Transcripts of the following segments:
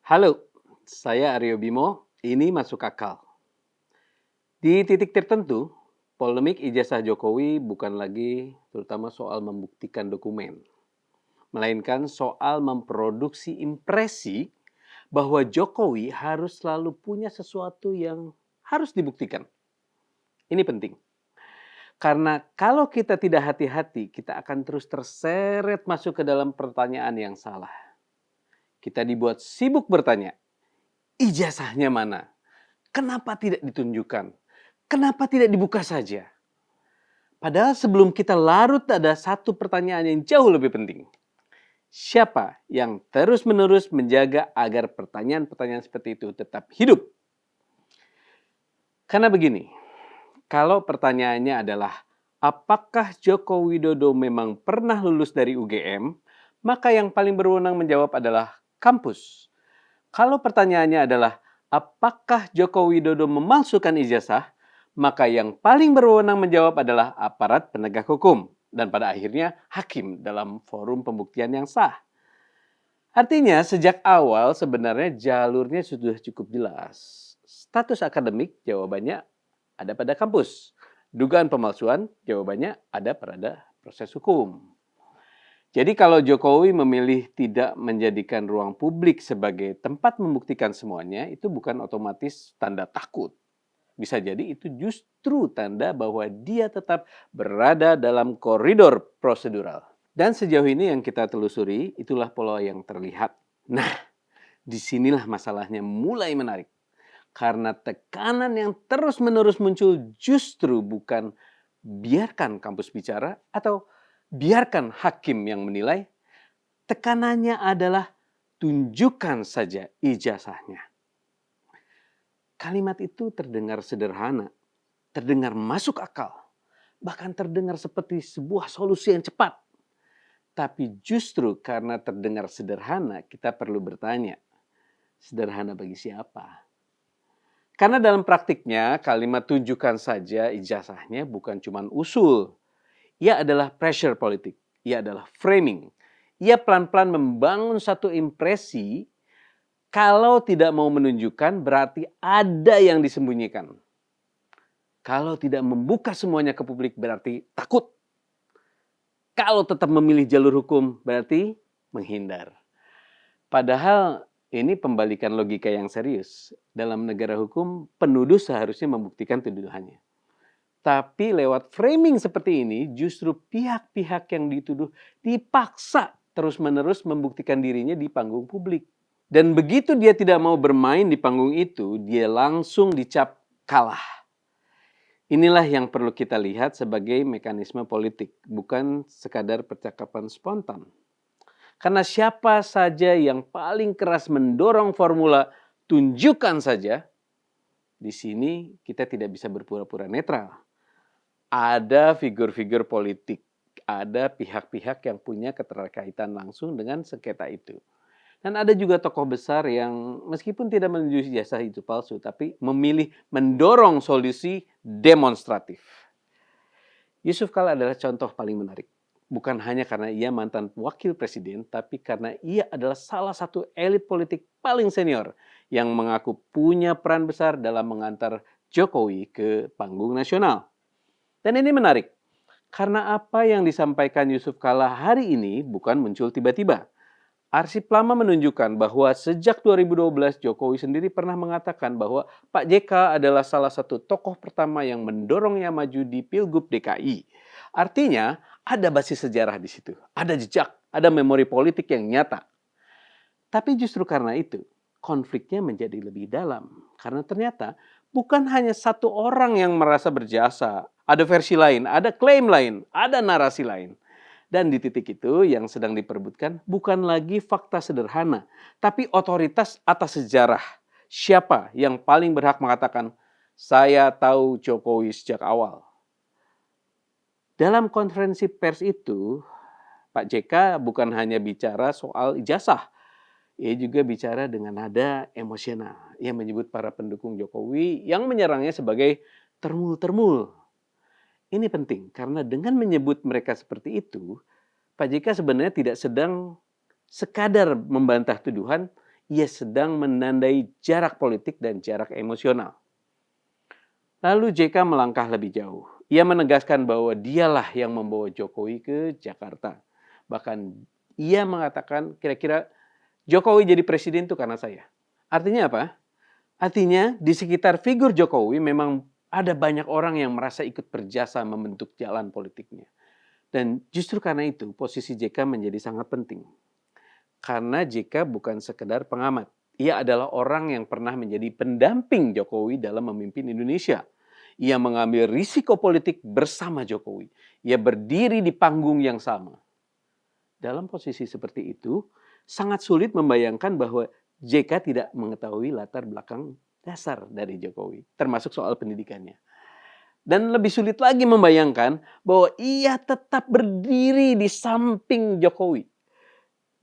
Halo, saya Aryo Bimo. Ini masuk akal. Di titik tertentu, polemik ijazah Jokowi bukan lagi terutama soal membuktikan dokumen, melainkan soal memproduksi impresi bahwa Jokowi harus selalu punya sesuatu yang harus dibuktikan. Ini penting. Karena kalau kita tidak hati-hati, kita akan terus terseret masuk ke dalam pertanyaan yang salah. Kita dibuat sibuk bertanya, ijazahnya mana? Kenapa tidak ditunjukkan? Kenapa tidak dibuka saja? Padahal sebelum kita larut ada satu pertanyaan yang jauh lebih penting. Siapa yang terus-menerus menjaga agar pertanyaan-pertanyaan seperti itu tetap hidup? Karena begini, kalau pertanyaannya adalah apakah Joko Widodo memang pernah lulus dari UGM, maka yang paling berwenang menjawab adalah kampus. Kalau pertanyaannya adalah apakah Joko Widodo memalsukan ijazah, maka yang paling berwenang menjawab adalah aparat penegak hukum dan pada akhirnya hakim dalam forum pembuktian yang sah. Artinya sejak awal sebenarnya jalurnya sudah cukup jelas. Status akademik jawabannya ada pada kampus. Dugaan pemalsuan jawabannya ada pada proses hukum. Jadi kalau Jokowi memilih tidak menjadikan ruang publik sebagai tempat membuktikan semuanya, itu bukan otomatis tanda takut. Bisa jadi itu justru tanda bahwa dia tetap berada dalam koridor prosedural. Dan sejauh ini yang kita telusuri, itulah pola yang terlihat. Nah, disinilah masalahnya mulai menarik. Karena tekanan yang terus-menerus muncul justru bukan biarkan kampus bicara atau biarkan hakim yang menilai, tekanannya adalah tunjukkan saja ijazahnya. Kalimat itu terdengar sederhana, terdengar masuk akal, bahkan terdengar seperti sebuah solusi yang cepat. Tapi justru karena terdengar sederhana, kita perlu bertanya, sederhana bagi siapa? Karena dalam praktiknya kalimat tunjukkan saja ijazahnya bukan cuma usul. Ia adalah pressure politik, ia adalah framing. Ia pelan-pelan membangun satu impresi, kalau tidak mau menunjukkan berarti ada yang disembunyikan. Kalau tidak membuka semuanya ke publik berarti takut. Kalau tetap memilih jalur hukum berarti menghindar. Padahal ini pembalikan logika yang serius. Dalam negara hukum, penuduh seharusnya membuktikan tuduhannya. Tapi lewat framing seperti ini, justru pihak-pihak yang dituduh dipaksa terus-menerus membuktikan dirinya di panggung publik. Dan begitu dia tidak mau bermain di panggung itu, dia langsung dicap kalah. Inilah yang perlu kita lihat sebagai mekanisme politik, bukan sekadar percakapan spontan. Karena siapa saja yang paling keras mendorong formula tunjukkan saja, di sini kita tidak bisa berpura-pura netral. Ada figur-figur politik, ada pihak-pihak yang punya keterkaitan langsung dengan sengketa itu. Dan ada juga tokoh besar yang meskipun tidak menuju ijazah itu palsu, tapi memilih mendorong solusi demonstratif. Yusuf Kala adalah contoh paling menarik. Bukan hanya karena ia mantan wakil presiden, tapi karena ia adalah salah satu elit politik paling senior yang mengaku punya peran besar dalam mengantar Jokowi ke panggung nasional. Dan ini menarik, karena apa yang disampaikan Yusuf Kala hari ini bukan muncul tiba-tiba. Arsip lama menunjukkan bahwa sejak 2012 Jokowi sendiri pernah mengatakan bahwa Pak JK adalah salah satu tokoh pertama yang mendorongnya maju di Pilgub DKI. Artinya ada basis sejarah di situ, ada jejak, ada memori politik yang nyata. Tapi justru karena itu konfliknya menjadi lebih dalam. Karena ternyata bukan hanya satu orang yang merasa berjasa, ada versi lain, ada klaim lain, ada narasi lain. Dan di titik itu yang sedang diperebutkan bukan lagi fakta sederhana, tapi otoritas atas sejarah. Siapa yang paling berhak mengatakan, saya tahu Jokowi sejak awal. Dalam konferensi pers itu, Pak JK bukan hanya bicara soal ijazah. Ia juga bicara dengan nada emosional. Ia menyebut para pendukung Jokowi yang menyerangnya sebagai termul-termul. Ini penting karena dengan menyebut mereka seperti itu, Pak JK sebenarnya tidak sedang sekadar membantah tuduhan, ia sedang menandai jarak politik dan jarak emosional. Lalu JK melangkah lebih jauh. Ia menegaskan bahwa dialah yang membawa Jokowi ke Jakarta. Bahkan ia mengatakan kira-kira Jokowi jadi presiden itu karena saya. Artinya apa? Artinya di sekitar figur Jokowi memang ada banyak orang yang merasa ikut berjasa membentuk jalan politiknya. Dan justru karena itu posisi JK menjadi sangat penting. Karena JK bukan sekedar pengamat. Ia adalah orang yang pernah menjadi pendamping Jokowi dalam memimpin Indonesia. Ia mengambil risiko politik bersama Jokowi. Ia berdiri di panggung yang sama. Dalam posisi seperti itu, sangat sulit membayangkan bahwa JK tidak mengetahui latar belakang dasar dari Jokowi, termasuk soal pendidikannya. Dan lebih sulit lagi membayangkan bahwa ia tetap berdiri di samping Jokowi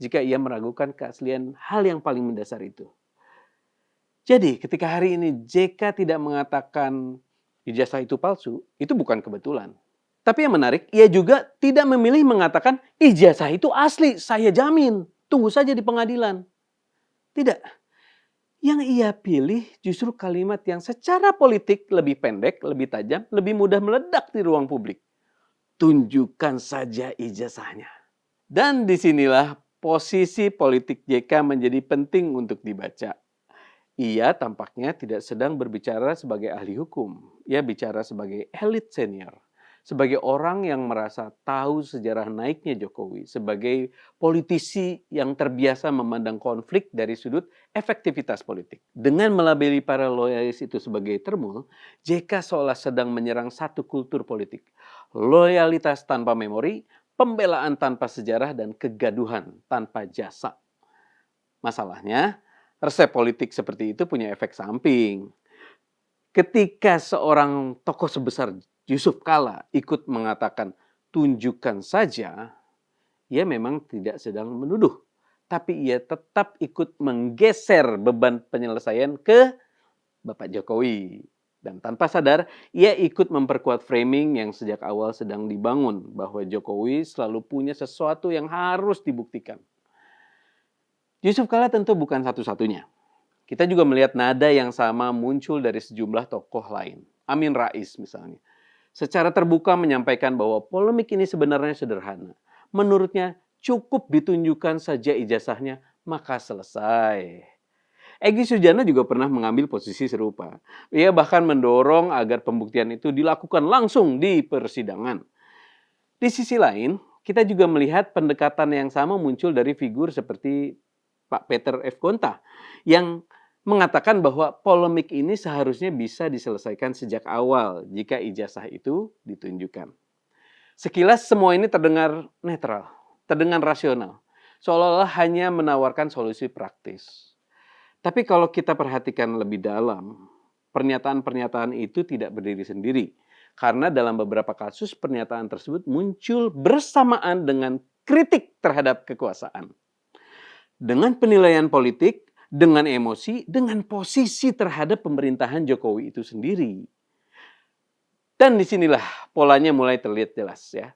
jika ia meragukan keaslian hal yang paling mendasar itu. Jadi ketika hari ini JK tidak mengatakan ijazah itu palsu, itu bukan kebetulan. Tapi yang menarik, ia juga tidak memilih mengatakan ijazah itu asli, saya jamin, tunggu saja di pengadilan. Tidak. Yang ia pilih justru kalimat yang secara politik lebih pendek, lebih tajam, lebih mudah meledak di ruang publik. Tunjukkan saja ijazahnya. Dan disinilah posisi politik JK menjadi penting untuk dibaca. Ia tampaknya tidak sedang berbicara sebagai ahli hukum. Ia bicara sebagai elit senior. Sebagai orang yang merasa tahu sejarah naiknya Jokowi, sebagai politisi yang terbiasa memandang konflik dari sudut efektivitas politik. Dengan melabeli para loyalis itu sebagai termul, JK seolah sedang menyerang satu kultur politik. Loyalitas tanpa memori, pembelaan tanpa sejarah, dan kegaduhan tanpa jasa. Masalahnya, resep politik seperti itu punya efek samping. Ketika seorang tokoh sebesar Yusuf Kala ikut mengatakan tunjukkan saja, ia memang tidak sedang menuduh. Tapi ia tetap ikut menggeser beban penyelesaian ke Bapak Jokowi. Dan tanpa sadar, ia ikut memperkuat framing yang sejak awal sedang dibangun. Bahwa Jokowi selalu punya sesuatu yang harus dibuktikan. Yusuf Kala tentu bukan satu-satunya. Kita juga melihat nada yang sama muncul dari sejumlah tokoh lain. Amin Rais misalnya. Secara terbuka menyampaikan bahwa polemik ini sebenarnya sederhana. Menurutnya cukup ditunjukkan saja ijazahnya, maka selesai. Egy Sujana juga pernah mengambil posisi serupa. Ia bahkan mendorong agar pembuktian itu dilakukan langsung di persidangan. Di sisi lain, kita juga melihat pendekatan yang sama muncul dari figur seperti Pak Peter F. Gonta yang mengatakan bahwa polemik ini seharusnya bisa diselesaikan sejak awal jika ijazah itu ditunjukkan. Sekilas semua ini terdengar netral, terdengar rasional, seolah-olah hanya menawarkan solusi praktis. Tapi kalau kita perhatikan lebih dalam, pernyataan-pernyataan itu tidak berdiri sendiri. Karena dalam beberapa kasus pernyataan tersebut muncul bersamaan dengan kritik terhadap kekuasaan. Dengan penilaian politik, dengan emosi, dengan posisi terhadap pemerintahan Jokowi itu sendiri. Dan disinilah polanya mulai terlihat jelas ya.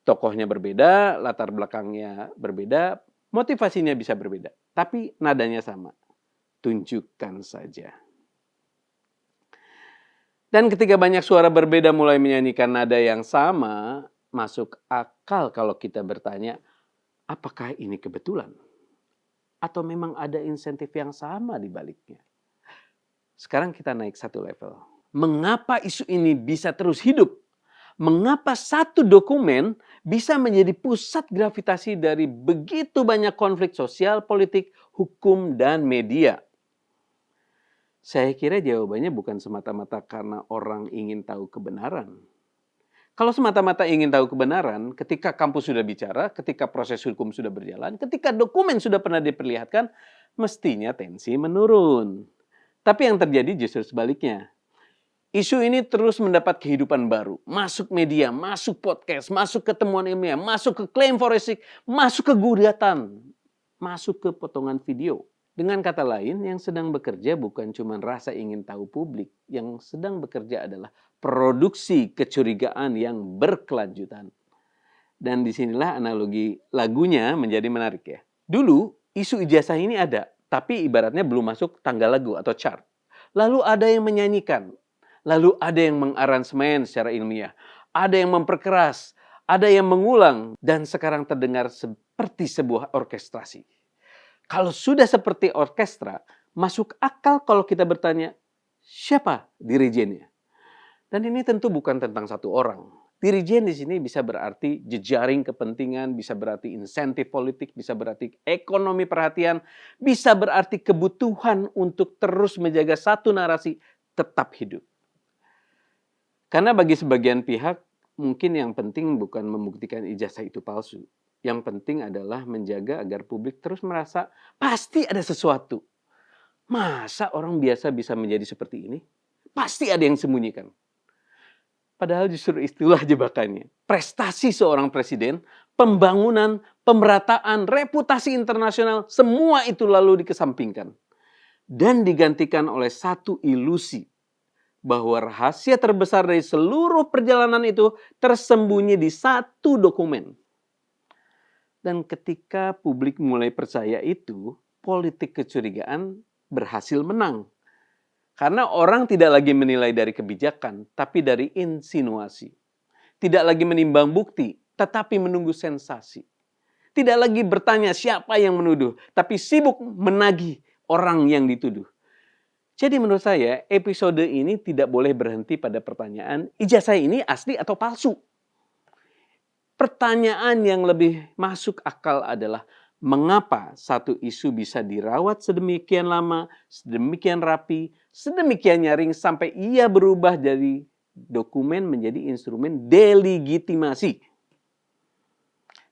Tokohnya berbeda, latar belakangnya berbeda, motivasinya bisa berbeda. Tapi nadanya sama. Tunjukkan saja. Dan ketika banyak suara berbeda mulai menyanyikan nada yang sama, masuk akal kalau kita bertanya, apakah ini kebetulan? Atau memang ada insentif yang sama di baliknya? Sekarang kita naik satu level. Mengapa isu ini bisa terus hidup? Mengapa satu dokumen bisa menjadi pusat gravitasi dari begitu banyak konflik sosial, politik, hukum, dan media? Saya kira jawabannya bukan semata-mata karena orang ingin tahu kebenaran. Kalau semata-mata ingin tahu kebenaran, ketika kampus sudah bicara, ketika proses hukum sudah berjalan, ketika dokumen sudah pernah diperlihatkan, mestinya tensi menurun. Tapi yang terjadi justru sebaliknya. Isu ini terus mendapat kehidupan baru. Masuk media, masuk podcast, masuk ke temuan ilmiah, masuk ke klaim forensik, masuk ke gugatan, masuk ke potongan video. Dengan kata lain, yang sedang bekerja bukan cuma rasa ingin tahu publik. Yang sedang bekerja adalah produksi kecurigaan yang berkelanjutan. Dan disinilah analogi lagunya menjadi menarik ya. Dulu isu ijazah ini ada. tapi ibaratnya belum masuk tangga lagu atau chart. Lalu ada yang menyanyikan, lalu ada yang mengaransemen secara ilmiah, ada yang memperkeras, ada yang mengulang, dan sekarang terdengar seperti sebuah orkestrasi. Kalau sudah seperti orkestra, masuk akal kalau kita bertanya, siapa dirijennya? Dan ini tentu bukan tentang satu orang. Dirijen di sini bisa berarti jejaring kepentingan, bisa berarti insentif politik, bisa berarti ekonomi perhatian, bisa berarti kebutuhan untuk terus menjaga satu narasi tetap hidup. Karena bagi sebagian pihak, mungkin yang penting bukan membuktikan ijazah itu palsu. Yang penting adalah menjaga agar publik terus merasa pasti ada sesuatu. Masa orang biasa bisa menjadi seperti ini? Pasti ada yang sembunyikan. Padahal justru itulah jebakannya. Prestasi seorang presiden, pembangunan, pemerataan, reputasi internasional, semua itu lalu dikesampingkan. Dan digantikan oleh satu ilusi bahwa rahasia terbesar dari seluruh perjalanan itu tersembunyi di satu dokumen. Dan ketika publik mulai percaya itu, politik kecurigaan berhasil menang. Karena orang tidak lagi menilai dari kebijakan, tapi dari insinuasi. Tidak lagi menimbang bukti, tetapi menunggu sensasi. Tidak lagi bertanya siapa yang menuduh, tapi sibuk menagih orang yang dituduh. Jadi menurut saya, episode ini tidak boleh berhenti pada pertanyaan, ijazah ini asli atau palsu? Pertanyaan yang lebih masuk akal adalah, mengapa satu isu bisa dirawat sedemikian lama, sedemikian rapi, sedemikian nyaring sampai ia berubah dari dokumen menjadi instrumen delegitimasi.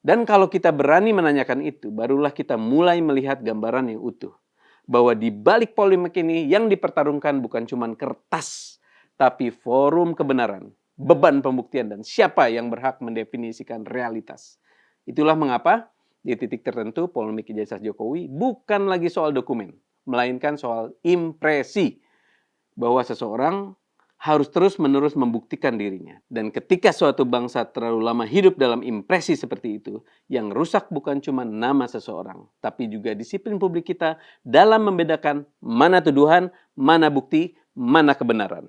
Dan kalau kita berani menanyakan itu, barulah kita mulai melihat gambaran yang utuh. Bahwa di balik polemik ini yang dipertarungkan bukan cuma kertas, tapi forum kebenaran, beban pembuktian, dan siapa yang berhak mendefinisikan realitas. Itulah mengapa di titik tertentu polemik ijazah Jokowi bukan lagi soal dokumen, melainkan soal impresi bahwa seseorang harus terus-menerus membuktikan dirinya. Dan ketika suatu bangsa terlalu lama hidup dalam impresi seperti itu, yang rusak bukan cuma nama seseorang, tapi juga disiplin publik kita dalam membedakan mana tuduhan, mana bukti, mana kebenaran.